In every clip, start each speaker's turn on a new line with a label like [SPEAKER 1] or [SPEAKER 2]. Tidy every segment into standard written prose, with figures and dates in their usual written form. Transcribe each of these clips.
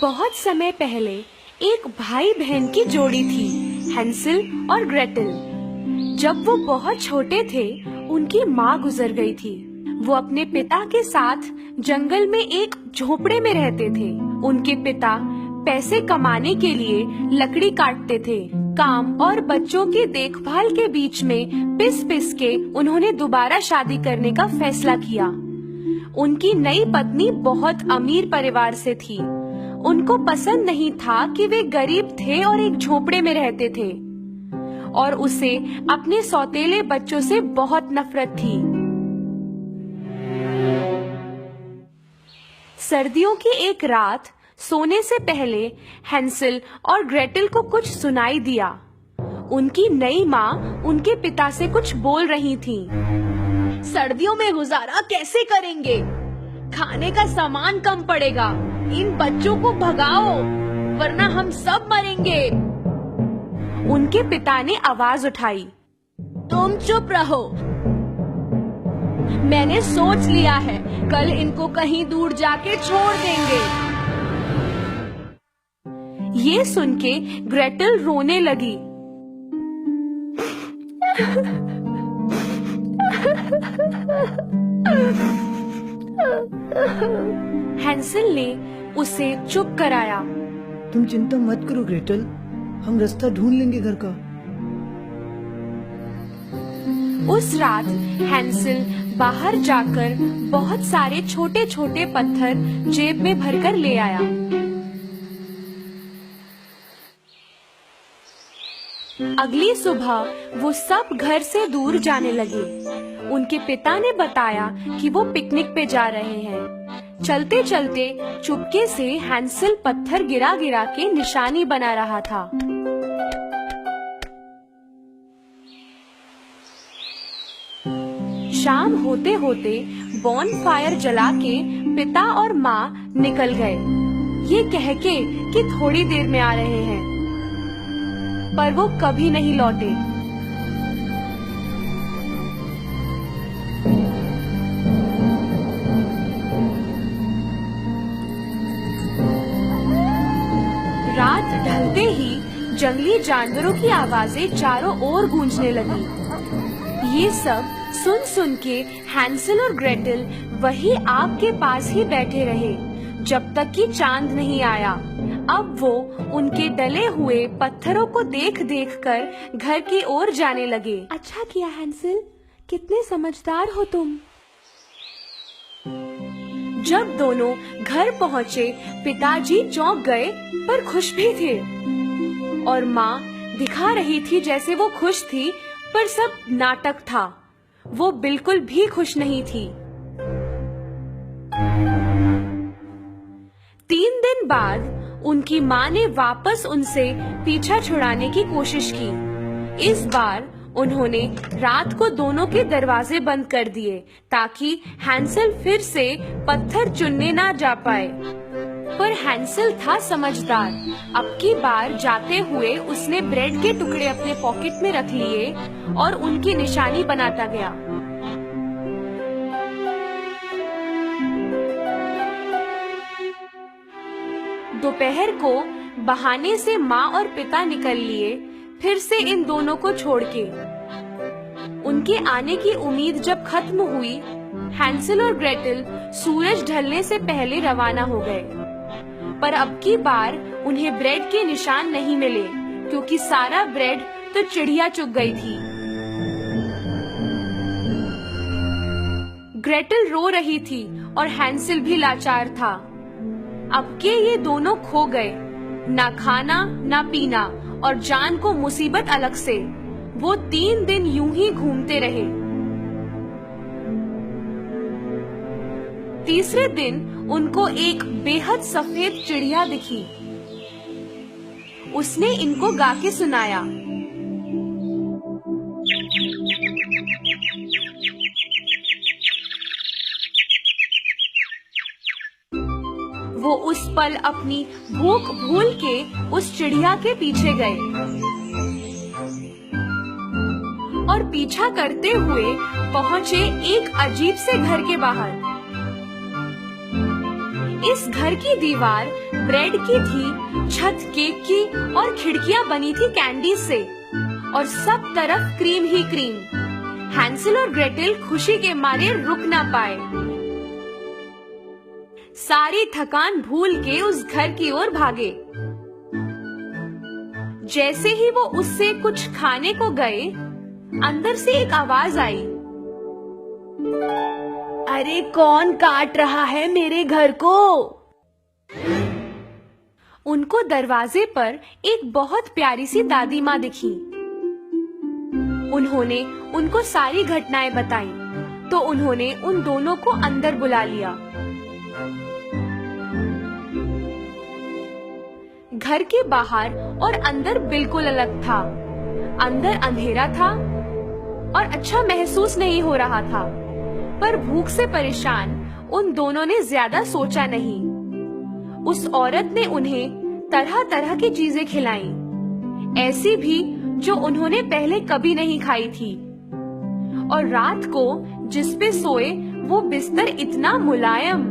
[SPEAKER 1] बहुत समय पहले एक भाई बहन की जोड़ी थी, हैंसल और ग्रेटल। जब वो बहुत छोटे थे, उनकी माँ गुजर गई थी। वो अपने पिता के साथ जंगल में एक झोपड़े में रहते थे। उनके पिता पैसे कमाने के लिए लकड़ी काटते थे। काम और बच्चों की देखभाल के बीच में पिस पिस के उन्होंने दोबारा शादी करने का फैसला किया। उनकी नई पत्नी बहुत अमीर परिवार से थी। उनको पसंद नहीं था कि वे गरीब थे और एक झोपड़े में रहते थे, और उसे अपने सौतेले बच्चों से बहुत नफरत थी। सर्दियों की एक रात सोने से पहले हैंसल और ग्रेटल को कुछ सुनाई दिया। उनकी नई माँ उनके पिता से कुछ बोल रही थी।
[SPEAKER 2] सर्दियों में गुजारा कैसे करेंगे? खाने का सामान कम पड़ेगा। इन बच्चों को भगाओ, वरना हम सब मरेंगे।
[SPEAKER 1] उनके पिता ने आवाज उठाई,
[SPEAKER 2] तुम चुप रहो। मैंने सोच लिया है, कल इनको कहीं दूर जाके छोड़ देंगे।
[SPEAKER 1] ये सुन के ग्रेटल रोने लगी। हैंसल ने उसे चुप कराया।
[SPEAKER 3] तुम चिंता मत करो ग्रेटल, हम रास्ता ढूंढ लेंगे घर का।
[SPEAKER 1] उस रात हैंसल बाहर जाकर बहुत सारे छोटे छोटे पत्थर जेब में भरकर ले आया। अगली सुबह वो सब घर से दूर जाने लगे। उनके पिता ने बताया कि वो पिकनिक पे जा रहे हैं। चलते चलते चुपके से हैंसल पत्थर गिरा गिरा के निशानी बना रहा था। शाम होते होते बॉनफायर जला के पिता और माँ निकल गए, ये कह के कि थोड़ी देर में आ रहे हैं, पर वो कभी नहीं लौटे। रात ढलते ही जंगली जानवरों की आवाजें चारों ओर गूंजने लगी। ये सब सुन सुन के हैंसल और ग्रेटल वही आग के पास ही बैठे रहे जब तक कि चांद नहीं आया। अब वो उनके डले हुए पत्थरों को देख देख कर घर की ओर जाने लगे। अच्छा किया हैंसल, कितने समझदार हो तुम। जब दोनों घर पहुँचे, पिताजी चौंक गए पर खुश भी थे, और माँ दिखा रही थी जैसे वो खुश थी, पर सब नाटक था। वो बिल्कुल भी खुश नहीं थी। 3 दिन बाद उनकी माँ ने वापस उनसे पीछा छुड़ाने की कोशिश की। इस बार उन्होंने रात को दोनों के दरवाजे बंद कर दिए ताकि हैंसल फिर से पत्थर चुनने ना जा पाए। पर हैंसल था समझदार। अब की बार जाते हुए उसने ब्रेड के टुकड़े अपने पॉकेट में रख लिए और उनकी निशानी बनाता गया। दोपहर को बहाने से माँ और पिता निकल लिए, फिर से इन दोनों को छोड़ के। उनके आने की उम्मीद जब खत्म हुई, हैंसल और ग्रेटल सूरज ढलने से पहले रवाना हो गए। पर अब की बार उन्हें ब्रेड के निशान नहीं मिले, क्योंकि सारा ब्रेड तो चिड़िया चुग गई थी। ग्रेटल रो रही थी और हैंसल भी लाचार था। अब के ये दोनों खो गए, ना खाना ना पीना, और जान को मुसीबत अलग से। वो 3 दिन यूं ही घूमते रहे। तीसरे दिन उनको एक बेहद सफेद चिड़िया दिखी। उसने इनको गा के सुनाया। वो उस पल अपनी भूख भूल के उस चिड़िया के पीछे गए और पीछा करते हुए पहुंचे एक अजीब से घर के बाहर। इस घर की दीवार ब्रेड की थी, छत केक की और खिड़कियां बनी थी कैंडी से और सब तरफ क्रीम ही क्रीम। हैंसेल और ग्रेटेल खुशी के मारे रुक ना पाए। सारी थकान भूल के उस घर की ओर भागे। जैसे ही वो उससे कुछ खाने को गए, अंदर से एक आवाज आई।
[SPEAKER 2] अरे कौन काट रहा है मेरे घर को?
[SPEAKER 1] उनको दरवाजे पर एक बहुत प्यारी सी दादी माँ दिखी। उन्होंने उनको सारी घटनाएं बताई, तो उन्होंने उन दोनों को अंदर बुला लिया। घर के बाहर और अंदर बिल्कुल अलग था। अंदर अंधेरा था और अच्छा महसूस नहीं हो रहा था, पर भूख से परेशान उन दोनों ने ज्यादा सोचा नहीं। उस औरत ने उन्हें तरह तरह की चीजें खिलाईं, ऐसी भी जो उन्होंने पहले कभी नहीं खाई थी। और रात को जिस पे सोए वो बिस्तर इतना मुलायम।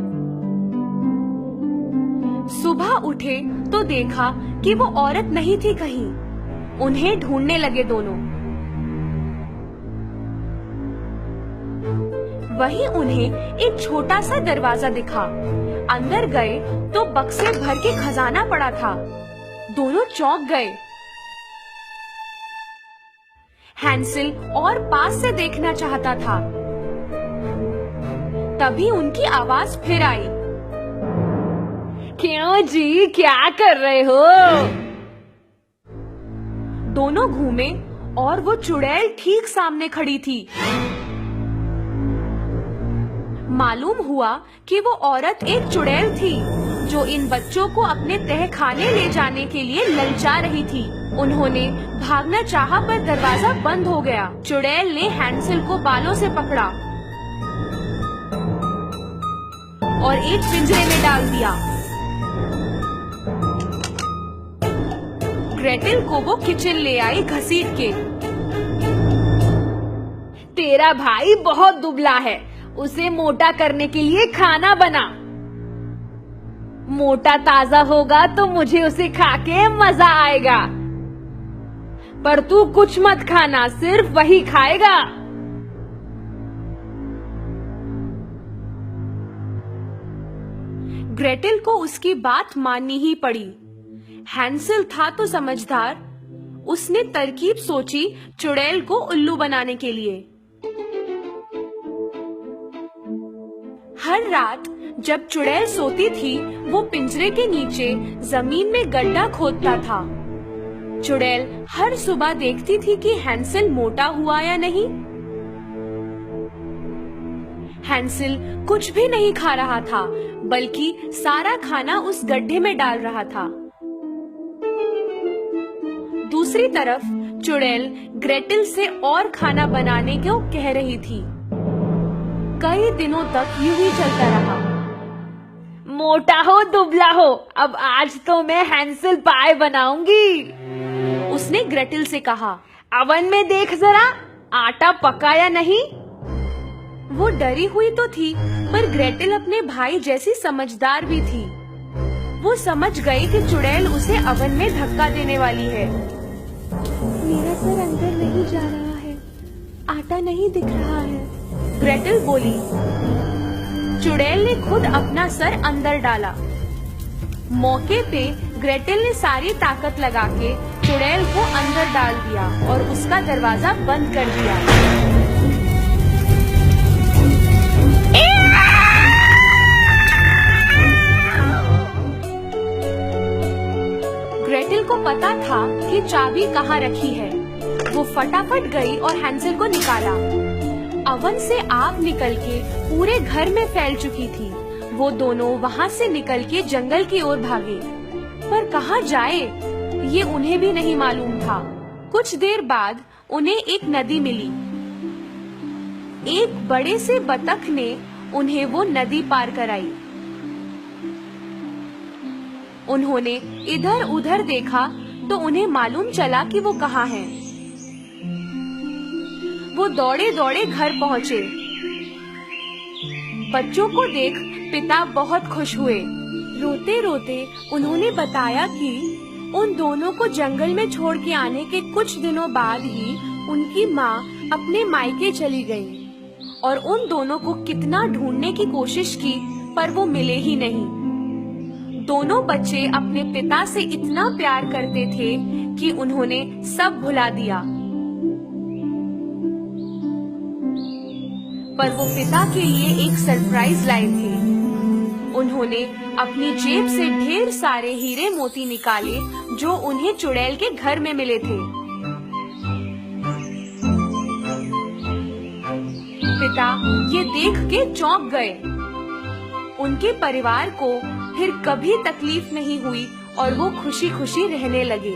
[SPEAKER 1] सुबह उठे तो देखा कि वो औरत नहीं थी कहीं। उन्हें ढूंढने लगे दोनों। वहीं उन्हें एक छोटा सा दरवाजा दिखा। अंदर गए तो बक्से भर के खजाना पड़ा था। दोनों चौंक गए। हैंसेल और पास से देखना चाहता था। तभी उनकी आवाज फिर आई।
[SPEAKER 2] क्यों जी, क्या कर रहे हो?
[SPEAKER 1] दोनों घूमे और वो चुड़ैल ठीक सामने खड़ी थी। मालूम हुआ कि वो औरत एक चुड़ैल थी जो इन बच्चों को अपने तहखाने ले जाने के लिए ललचा रही थी। उन्होंने भागना चाहा पर दरवाजा बंद हो गया। चुड़ैल ने हैंसेल को बालों से पकड़ा और एक पिंजरे में डाल दिया। ग्रेटेल को वो किचन ले आई घसीट के।
[SPEAKER 2] तेरा भाई बहुत दुबला है, उसे मोटा करने के लिए खाना बना। मोटा ताजा होगा तो मुझे उसे खा के मजा आएगा, पर तू कुछ मत खाना, सिर्फ वही खाएगा।
[SPEAKER 1] ग्रेटेल को उसकी बात माननी ही पड़ी। हैंसेल था तो समझदार। उसने तरकीब सोची चुड़ैल को उल्लू बनाने के लिए। हर रात जब चुड़ैल सोती थी, वो पिंजरे के नीचे जमीन में गड्ढा खोदता था। चुड़ैल हर सुबह देखती थी कि हैंसेल मोटा हुआ या नहीं। हैंसेल कुछ भी नहीं खा रहा था, बल्कि सारा खाना उस गड्ढे में डाल रहा था। दूसरी तरफ चुड़ैल ग्रेटेल से और खाना बनाने को कह रही थी। कई दिनों तक यूं ही चलता रहा।
[SPEAKER 2] मोटा हो दुबला हो, अब आज तो मैं हैंसेल पाए बनाऊंगी,
[SPEAKER 1] उसने ग्रेटेल से कहा।
[SPEAKER 2] अवन में देख जरा, आटा पका या नहीं।
[SPEAKER 1] वो डरी हुई तो थी, पर ग्रेटेल अपने भाई जैसी समझदार भी थी। वो समझ गई कि चुड़ैल उसे अवन में धक्का देने वाली है। मेरा सर अंदर नहीं जा रहा है, आटा नहीं दिख रहा है, ग्रेटेल बोली। चुड़ैल ने खुद अपना सर अंदर डाला। मौके पे ग्रेटेल ने सारी ताकत लगा के चुड़ैल को अंदर डाल दिया और उसका दरवाजा बंद कर दिया। ग्रेटेल को पता था कि चाबी कहाँ रखी है। वो फटाफट गई और हैंसेल को निकाला। अवन से आग निकल के पूरे घर में फैल चुकी थी। वो दोनों वहाँ से निकल के जंगल की ओर भागे, पर कहाँ जाए ये उन्हें भी नहीं मालूम था। कुछ देर बाद उन्हें एक नदी मिली। एक बड़े से बतख ने उन्हें वो नदी पार कराई। उन्होंने इधर उधर देखा तो उन्हें मालूम चला कि वो कहाँ हैं। वो दौड़े दौड़े घर पहुँचे। बच्चों को देख पिता बहुत खुश हुए। रोते रोते उन्होंने बताया कि उन दोनों को जंगल में छोड़ के आने के कुछ दिनों बाद ही उनकी माँ अपने मायके चली गई और उन दोनों को कितना ढूंढने की कोशिश की पर वो मिले ही नहीं। दोनों बच्चे अपने पिता से इतना प्यार करते थे कि उन्होंने सब भुला दिया, पर वो पिता के लिए एक सरप्राइज लाए थे। उन्होंने अपनी जेब से ढेर सारे हीरे मोती निकाले जो उन्हें चुड़ैल के घर में मिले थे। पिता ये देख के चौंक गए। उनके परिवार को फिर कभी तकलीफ नहीं हुई और वो खुशी खुशी रहने लगे।